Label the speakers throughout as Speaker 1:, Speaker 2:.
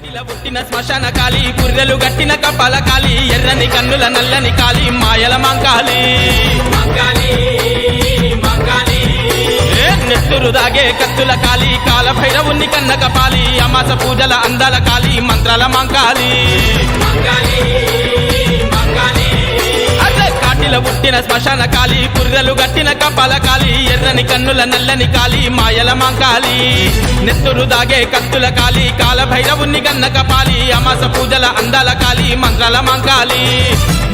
Speaker 1: కాటిల పుట్టిన శ్మశాన కాలి పుర్రెలు గట్టిన కపాల కాలి ఎర్రని కన్నుల నల్లని కాలి మాయల మంకాలి నెత్తురు దాగే కత్తుల కాలి కాల భైరవుని కన్న కపాలి అమాస పూజల అందాల కాలి మంత్రాల మంకాలి కాటిల పుట్టిన శ్మశాన కాలి పుర్రెలు గట్టిన కపాల కాలి ఎర్రని కన్నుల నల్లని కాలి మాయల మంకాలి నెత్తురు దాగే కత్తుల కాలి కాల భైరవుని కన్న కపాలి అమాస పూజల అందాల కాలి మంత్రాల మంకాలి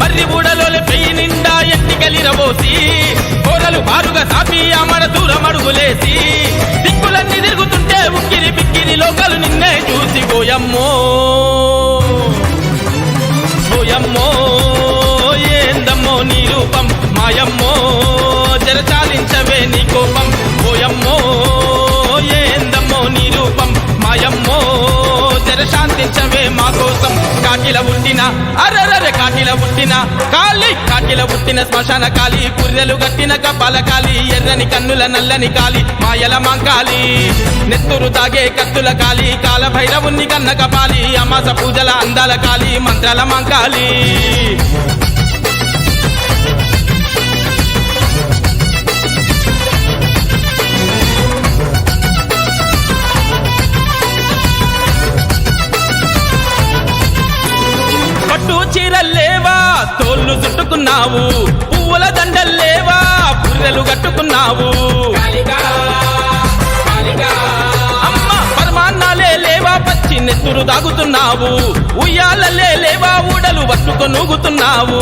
Speaker 1: మర్రి ఊడలోని పెయ్యి నిండా ఎట్టికెలిరబోసి కోరలు బారుగా సాపి అమర దూరం అడుగులేసి దిక్కులన్నీ తిరుగుతుంటే ఉక్కిరి బిక్కిరి లోకలు నిన్నే చూసి ఓయమ్మో ఓయమ్మో ఏందమ్మో నీ రూపం మాయమ్మో జరచాలించవే నీ కోపం ఓయమ్మో ఏందమ్మో నీ రూపం మాయమ్మో జరశాంతించవే మా కోసం కాటిల పుట్టిన అరరర కాటిల పుట్టిన కాలి కాటిల పుట్టిన శ్మశాన కాలి పుర్రెలు గట్టిన కపాల కాలి ఎర్రని కన్నుల నల్లని కాలి మాయల మంకాలి నెత్తురు తాగే కత్తుల కాలి కాల భైరవుని కన్న కపాలి అమాస పూజల అందాల కాలి మంత్రాల మంకాలి పట్టు చీరల్లేవా తోళ్ళు చుట్టుకున్నావు పువ్వుల దండల్లేవా పుర్రెలు కట్టుకున్నావు అమ్మ పరమాన్నాలే లేవా పచ్చి నెత్తురు దాగుతున్నావు ఉయ్యాలలే లేవా ఊడలు పట్టుకొనూగుతున్నావు